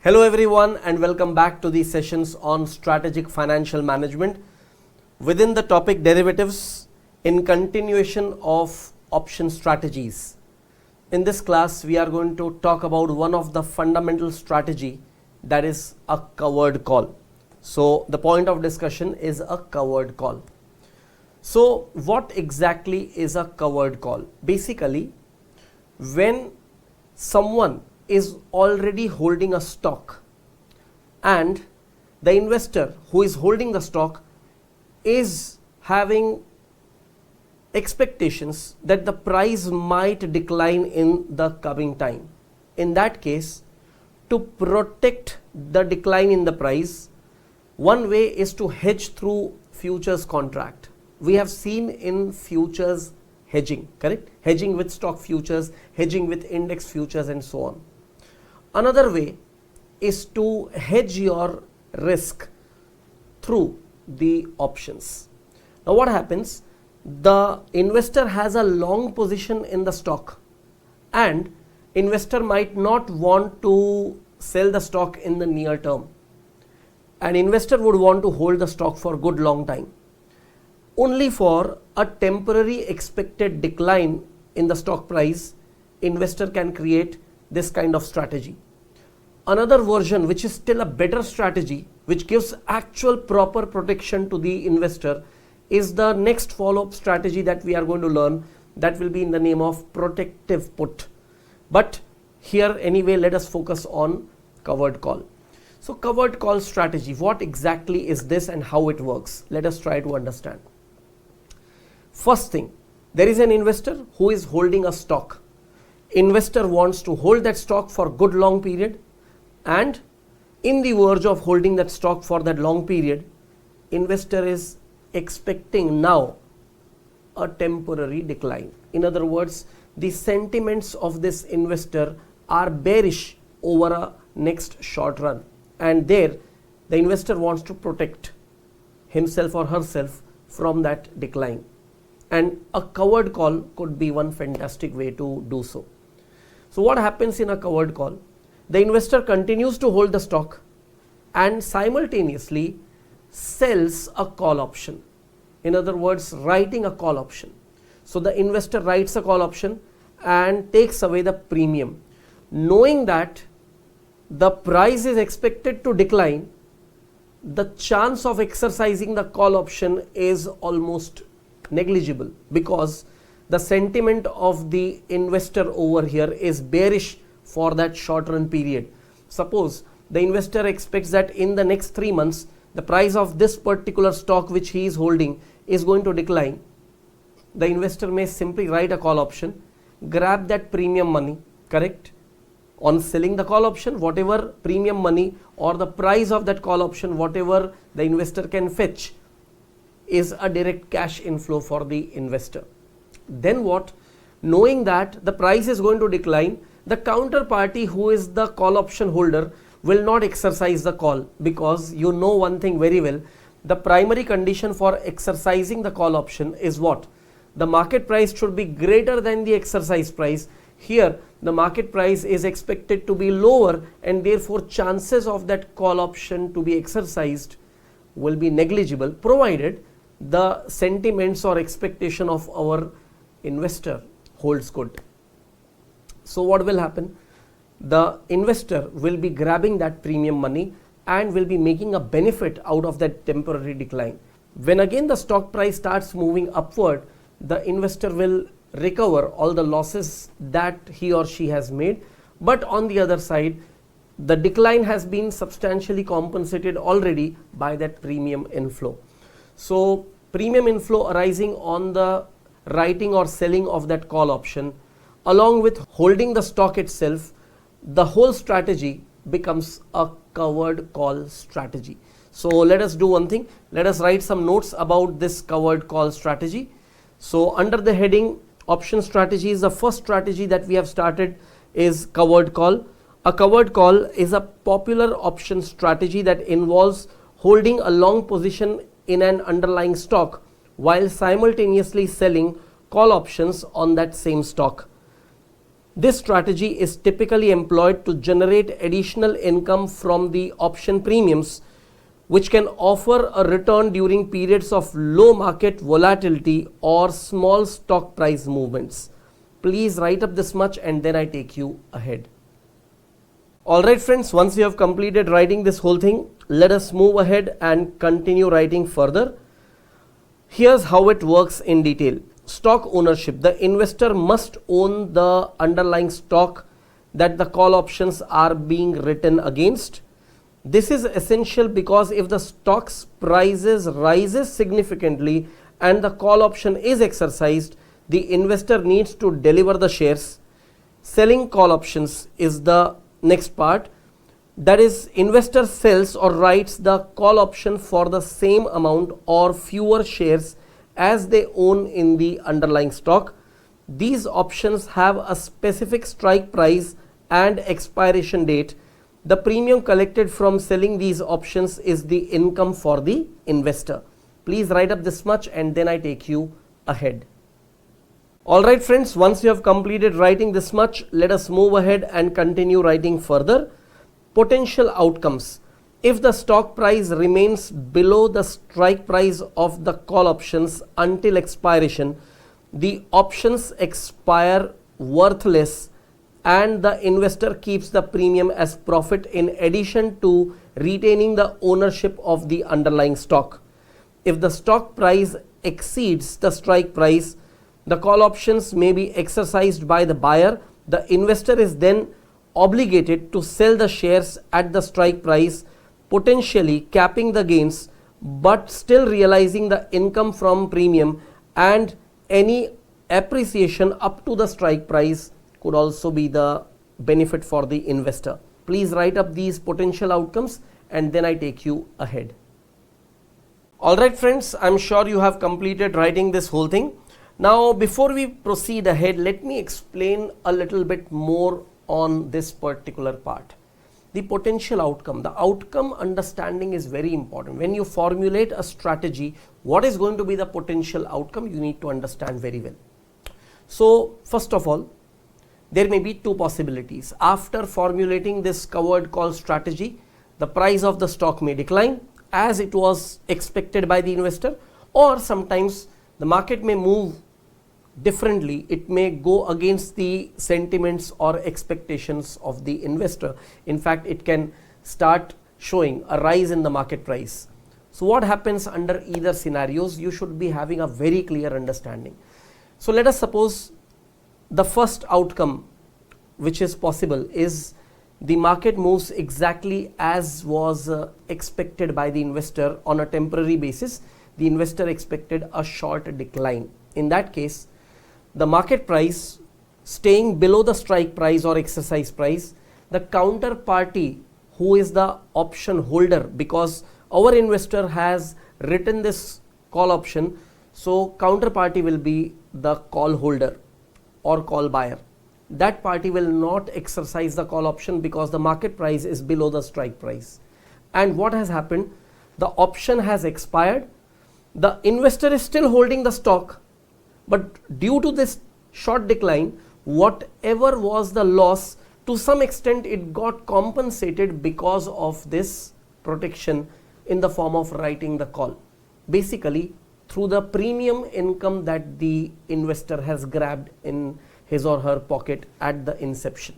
Hello everyone and welcome back to these sessions on strategic financial management within the topic derivatives in continuation of option strategies. In this class we are going to talk about one of the fundamental strategy, that is a covered call. So the point of discussion is a covered call. So what exactly is a covered call? Basically, when someone is already holding a stock and the investor who is holding the stock is having expectations that the price might decline in the coming time. In that case, to protect the decline in the price, one way is to hedge through futures contract. We have seen in futures hedging, correct? Hedging with stock futures, hedging with index futures and so on. Another way is to hedge your risk through the options. Now what happens? The investor has a long position in the stock and investor might not want to sell the stock in the near term. An investor would want to hold the stock for a good long time. Only for a temporary expected decline in the stock price, investor can create this kind of strategy. Another version, which is still a better strategy, which gives actual proper protection to the investor, is the next follow-up strategy that we are going to learn, that will be in the name of protective put. But here anyway, let us focus on covered call. So covered call strategy, what exactly is this and how it works? Let us try to understand. First thing, there is an investor who is holding a stock. Investor wants to hold that stock for a good long period, and in the verge of holding that stock for that long period, investor is expecting now a temporary decline. In other words, the sentiments of this investor are bearish over a next short run, and there the investor wants to protect himself or herself from that decline, and a covered call could be one fantastic way to do so. So what happens in a covered call? The investor continues to hold the stock and simultaneously sells a call option. In other words, writing a call option. So the investor writes a call option and takes away the premium, knowing that the price is expected to decline. The chance of exercising the call option is almost negligible because the sentiment of the investor over here is bearish for that short run period. Suppose the investor expects that in the next 3 months the price of this particular stock which he is holding is going to decline. The investor may simply write a call option, grab that premium money, correct? On selling the call option, whatever premium money or the price of that call option, whatever the investor can fetch, is a direct cash inflow for the investor. Then what? Knowing that the price is going to decline, the counterparty who is the call option holder will not exercise the call, because you know one thing very well, the primary condition for exercising the call option is what? The market price should be greater than the exercise price. Here the market price is expected to be lower, and therefore chances of that call option to be exercised will be negligible, provided the sentiments or expectation of our investor holds good. So what will happen? The investor will be grabbing that premium money and will be making a benefit out of that temporary decline. When again the stock price starts moving upward, the investor will recover all the losses that he or she has made, but on the other side, the decline has been substantially compensated already by that premium inflow. So premium inflow arising on the writing or selling of that call option, along with holding the stock itself, the whole strategy becomes a covered call strategy. So let us do one thing. Let us write some notes about this covered call strategy. So under the heading option strategies, the first strategy that we have started is covered call. A covered call is a popular option strategy that involves holding a long position in an underlying stock while simultaneously selling call options on that same stock. This strategy is typically employed to generate additional income from the option premiums, which can offer a return during periods of low market volatility or small stock price movements. Please write up this much and then I take you ahead. Alright friends, once you have completed writing this whole thing, let us move ahead and continue writing further. Here's how it works in detail. Stock ownership. The investor must own the underlying stock that the call options are being written against. This is essential because if the stock's prices rises significantly and the call option is exercised, the investor needs to deliver the shares. Selling call options is the next part. That is, investor sells or writes the call option for the same amount or fewer shares as they own in the underlying stock. These options have a specific strike price and expiration date. The premium collected from selling these options is the income for the investor. Please write up this much and then I take you ahead. Alright friends, once you have completed writing this much, let us move ahead and continue writing further. Potential outcomes. If the stock price remains below the strike price of the call options until expiration, the options expire worthless and the investor keeps the premium as profit in addition to retaining the ownership of the underlying stock. If the stock price exceeds the strike price, the call options may be exercised by the buyer. The investor is then obligated to sell the shares at the strike price, potentially capping the gains but still realizing the income from premium, and any appreciation up to the strike price could also be the benefit for the investor. Please write up these potential outcomes and then I take you ahead. Alright friends, I'm sure you have completed writing this whole thing. Now before we proceed ahead, let me explain a little bit more on this particular part. The potential outcome. The outcome understanding is very important. When you formulate a strategy, what is going to be the potential outcome, you need to understand very well. So first of all, there may be two possibilities. After formulating this covered call strategy, the price of the stock may decline as it was expected by the investor, or sometimes the market may move differently. It may go against the sentiments or expectations of the investor. In fact, it can start showing a rise in the market price. So what happens under either scenarios, you should be having a very clear understanding. So let us suppose the first outcome which is possible is the market moves exactly as was expected by the investor on a temporary basis. The investor expected a short decline. In that case, the market price staying below the strike price or exercise price, the counterparty who is the option holder, because our investor has written this call option, so counterparty will be the call holder or call buyer. That party will not exercise the call option because the market price is below the strike price. And what has happened? The option has expired. The investor is still holding the stock, but due to this short decline, whatever was the loss, to some extent it got compensated because of this protection in the form of writing the call. Basically, through the premium income that the investor has grabbed in his or her pocket at the inception.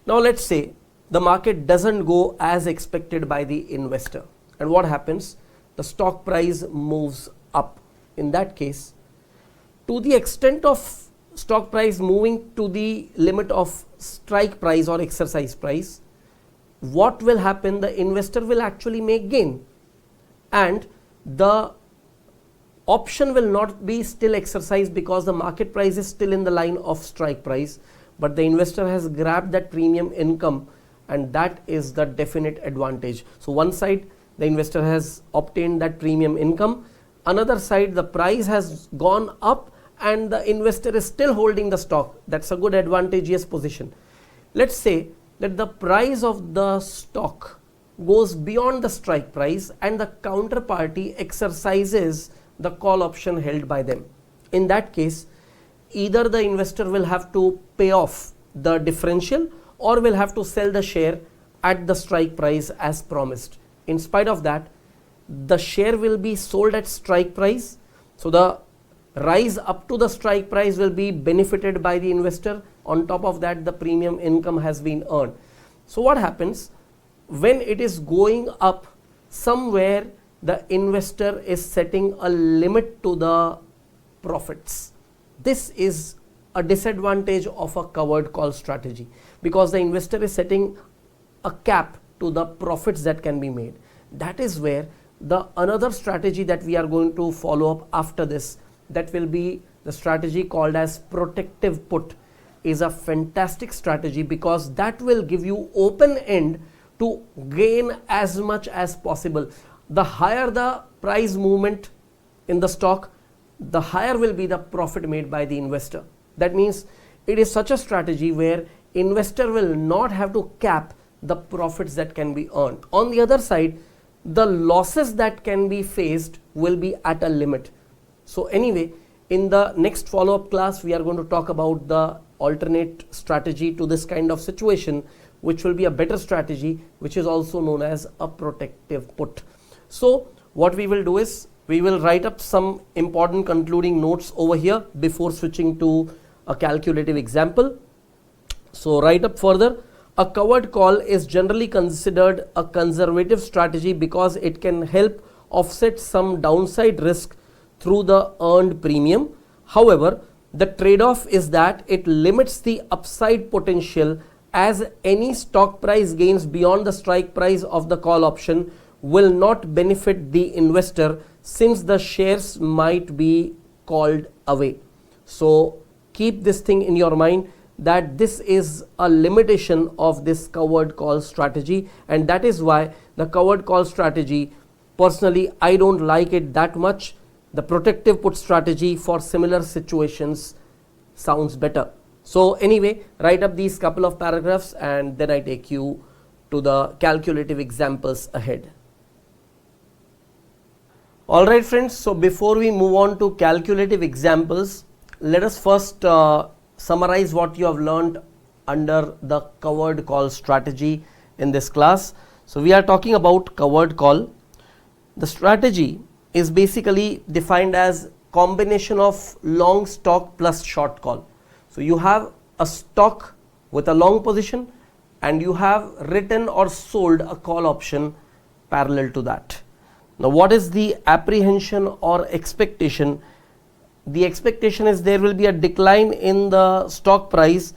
Now let's say the market doesn't go as expected by the investor, and what happens? The stock price moves up. In that case, to the extent of stock price moving to the limit of strike price or exercise price, what will happen? The investor will actually make gain, and the option will not be still exercised because the market price is still in the line of strike price, but the investor has grabbed that premium income, and that is the definite advantage. So one side, the investor has obtained that premium income, another side, the price has gone up and the investor is still holding the stock. That's a good advantageous position. Let's say that the price of the stock goes beyond the strike price and the counterparty exercises the call option held by them. In that case, either the investor will have to pay off the differential or will have to sell the share at the strike price as promised. In spite of that, the share will be sold at strike price. So the rise up to the strike price will be benefited by the investor. On top of that, the premium income has been earned. So what happens when it is going up, somewhere the investor is setting a limit to the profits. This is a disadvantage of a covered call strategy, because the investor is setting a cap to the profits that can be made. That is where the another strategy that we are going to follow up after this, that will be the strategy called as protective put, is a fantastic strategy, because that will give you open end to gain as much as possible. The higher the price movement in the stock, the higher will be the profit made by the investor. That means it is such a strategy where investor will not have to cap the profits that can be earned. On the other side, the losses that can be faced will be at a limit. So anyway, in the next follow-up class, we are going to talk about the alternate strategy to this kind of situation, which will be a better strategy, which is also known as a protective put. So what we will do is, we will write up some important concluding notes over here before switching to a calculative example. So write up further. A covered call is generally considered a conservative strategy because it can help offset some downside risk through the earned premium. However, the trade-off is that it limits the upside potential, as any stock price gains beyond the strike price of the call option will not benefit the investor, since the shares might be called away. So keep this thing in your mind, that this is a limitation of this covered call strategy, and that is why the covered call strategy, personally I don't like it that much. The protective put strategy for similar situations sounds better. So anyway, write up these couple of paragraphs and then I take you to the calculative examples ahead. Alright friends, so before we move on to calculative examples, let us first summarize what you have learned under the covered call strategy in this class. So we are talking about covered call. The strategy is basically defined as combination of long stock plus short call. So you have a stock with a long position and you have written or sold a call option parallel to that. Now what is the apprehension or expectation? The expectation is there will be a decline in the stock price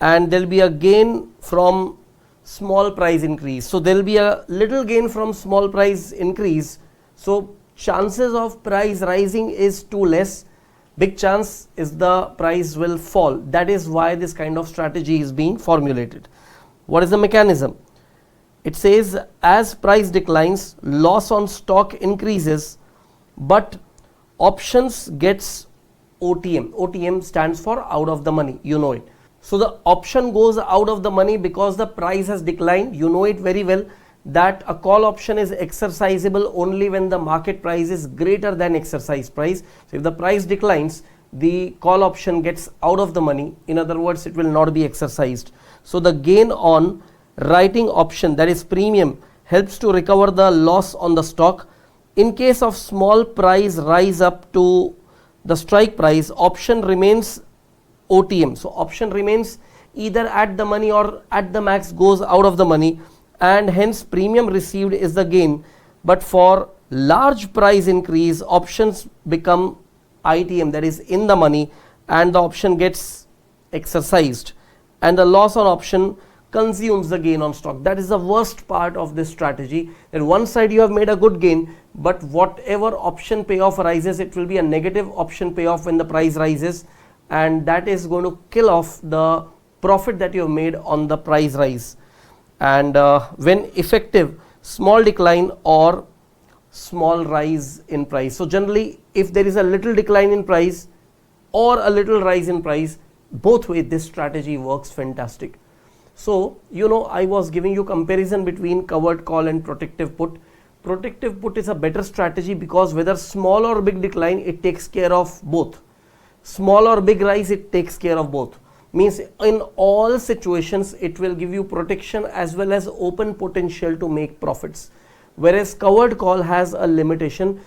and there will be a gain from small price increase. So there will be a little gain from small price increase. So chances of price rising is too less. Big chance is the price will fall. That is why this kind of strategy is being formulated. What is the mechanism? It says as price declines, loss on stock increases, but options gets OTM. OTM stands for out of the money, you know it. So the option goes out of the money because the price has declined. You know it very well that a call option is exercisable only when the market price is greater than exercise price. So if the price declines, the call option gets out of the money. In other words, it will not be exercised. So the gain on writing option, that is premium, helps to recover the loss on the stock. In case of small price rise up to the strike price, option remains OTM. So option remains either at the money or at the max goes out of the money, and hence premium received is the gain. But for large price increase, options become ITM, that is in the money, and the option gets exercised and the loss on option consumes the gain on stock. That is the worst part of this strategy. At one side you have made a good gain, but whatever option payoff arises, it will be a negative option payoff when the price rises, and that is going to kill off the profit that you have made on the price rise. And when effective, small decline or small rise in price. So generally if there is a little decline in price or a little rise in price, both ways this strategy works fantastic. So you know, I was giving you comparison between covered call and protective put. Protective put is a better strategy because whether small or big decline, it takes care of both. small or big rise, it takes care of both. Means in all situations it will give you protection as well as open potential to make profits, whereas covered call has a limitation.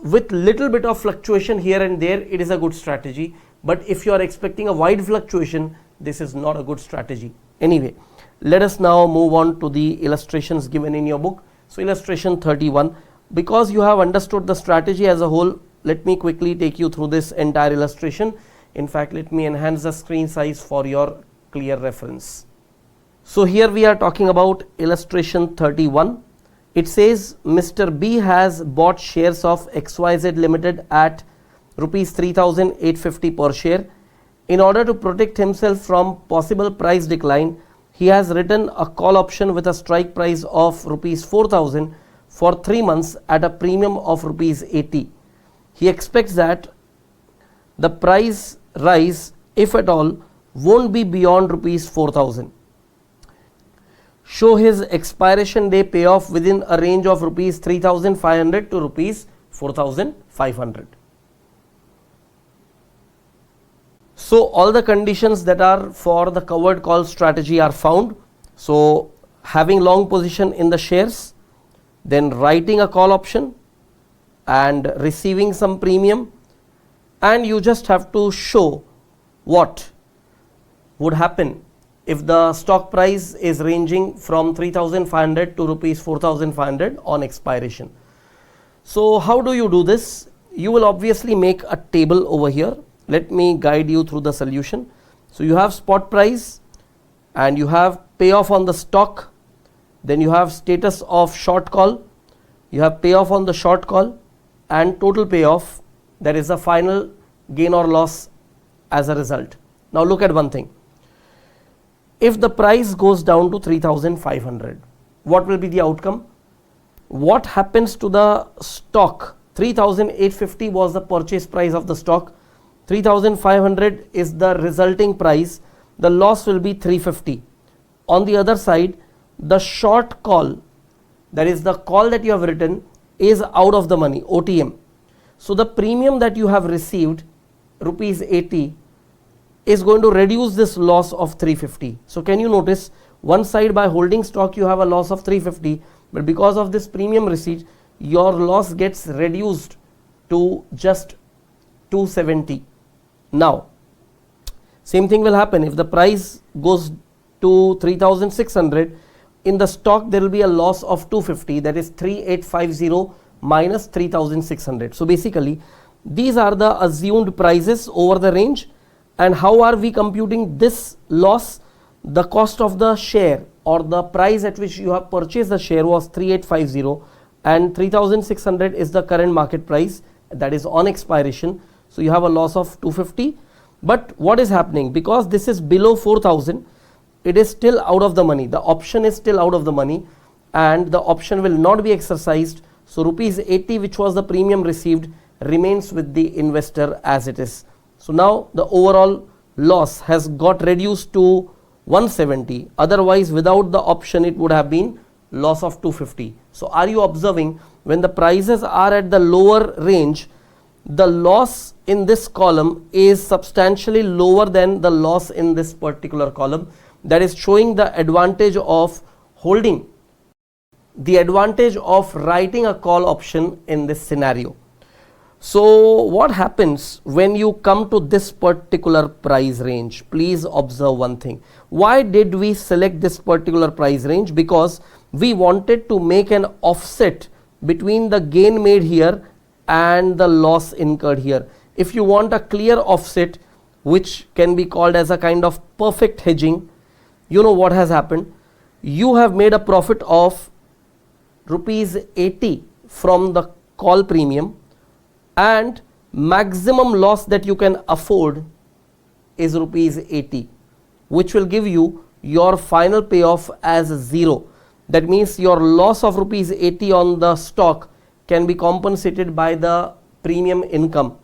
With little bit of fluctuation here and there, it is a good strategy, but if you are expecting a wide fluctuation, this is not a good strategy. Anyway, let us now move on to the illustrations given in your book. So illustration 31, because you have understood the strategy as a whole, let me quickly take you through this entire illustration. In fact, let me enhance the screen size for your clear reference. So here we are talking about illustration 31. It says Mr. B has bought shares of XYZ Limited at rupees 3,850 per share. In order to protect himself from possible price decline, he has written a call option with a strike price of rupees 4,000 for 3 months at a premium of rupees 80. He expects that the price rise, if at all, won't be beyond rupees 4,000. Show his expiration day payoff within a range of rupees 3,500 to rupees 4,500. So all the conditions that are for the covered call strategy are found. So having long position in the shares, then writing a call option and receiving some premium, and you just have to show what would happen if the stock price is ranging from 3,500 to rupees 4,500 on expiration. So how do you do this? You will obviously make a table over here. Let me guide you through the solution. So you have spot price and you have payoff on the stock, then you have status of short call, you have payoff on the short call and total payoff, that is the final gain or loss as a result. Now look at one thing. If the price goes down to 3,500, what will be the outcome? What happens to the stock? 3,850 was the purchase price of the stock. 3,500 is the resulting price. The loss will be 350. On the other side, the short call, that is the call that you have written, is out of the money, OTM. So the premium that you have received, rupees 80, is going to reduce this loss of 350. So can you notice, one side by holding stock you have a loss of 350, but because of this premium receipt, your loss gets reduced to just 270. Now, same thing will happen if the price goes to 3,600. In the stock there will be a loss of 250, that is 3,850 minus 3,600. So basically these are the assumed prices over the range. And how are we computing this loss? The cost of the share or the price at which you have purchased the share was 3,850 and 3,600 is the current market price, that is on expiration. So you have a loss of 250. But what is happening? Because this is below 4,000, it is still out of the money. The option is still out of the money and the option will not be exercised. So rupees 80, which was the premium received, remains with the investor as it is. So now the overall loss has got reduced to 170. Otherwise, without the option, it would have been loss of 250. So are you observing, when the prices are at the lower range, the loss in this column is substantially lower than the loss in this particular column. That is showing the advantage of holding, the advantage of writing a call option in this scenario. So what happens when you come to this particular price range? Please observe one thing. Why did we select this particular price range? Because we wanted to make an offset between the gain made here and the loss incurred here. If you want a clear offset, which can be called as a kind of perfect hedging, you know what has happened? You have made a profit of rupees 80 from the call premium, and maximum loss that you can afford is rupees 80, which will give you your final payoff as 0. That means your loss of rupees 80 on the stock can be compensated by the premium income,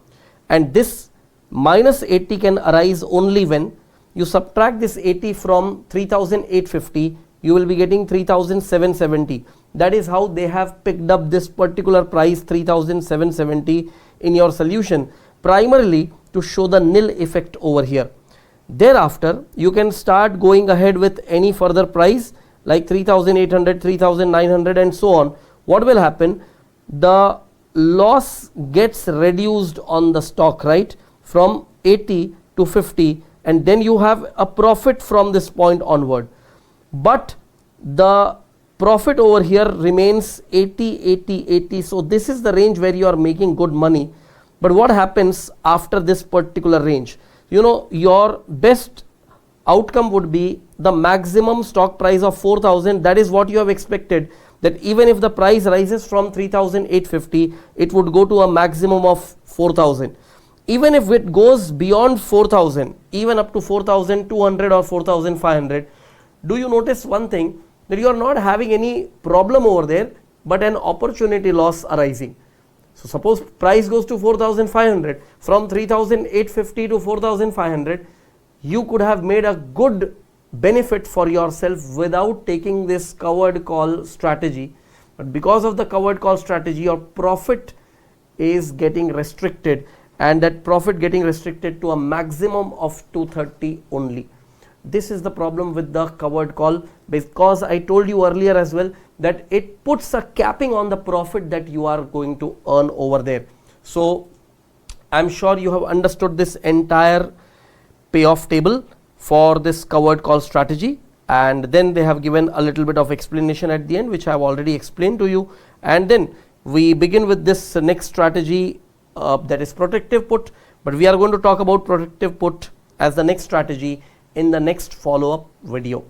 and this minus 80 can arise only when you subtract this 80 from 3,850. You will be getting 3,770. That is how they have picked up this particular price 3,770 in your solution, primarily to to show the nil effect over here. Thereafter, you can start going ahead with any further price like 3,800, 3,900 and so on. What will happen? The loss gets reduced on the stock, right, from 80 to 50, and then you have a profit from this point onward. But the profit over here remains 80, 80, 80. So this is the range where you are making good money. But what happens after this particular range? You know, your best outcome would be the maximum stock price of 4,000. That is what you have expected, that even if the price rises from 3,850, it would go to a maximum of 4,000. Even if it goes beyond 4,000, even up to 4,200 or 4,500, do you notice one thing, that you are not having any problem over there, but an opportunity loss arising. So suppose price goes to 4,500, from 3,850 to 4,500, you could have made a good benefit for yourself without taking this covered call strategy. But because of the covered call strategy, your profit is getting restricted, and that profit getting restricted to a maximum of 230 only. This is the problem with the covered call, because I told you earlier as well that it puts a capping on the profit that you are going to earn over there. So I'm sure you have understood this entire payoff table for this covered call strategy, and then they have given a little bit of explanation at the end, which I have already explained to you. And then we begin with this next strategy, that is protective put, but we are going to talk about protective put as the next strategy in the next follow-up video.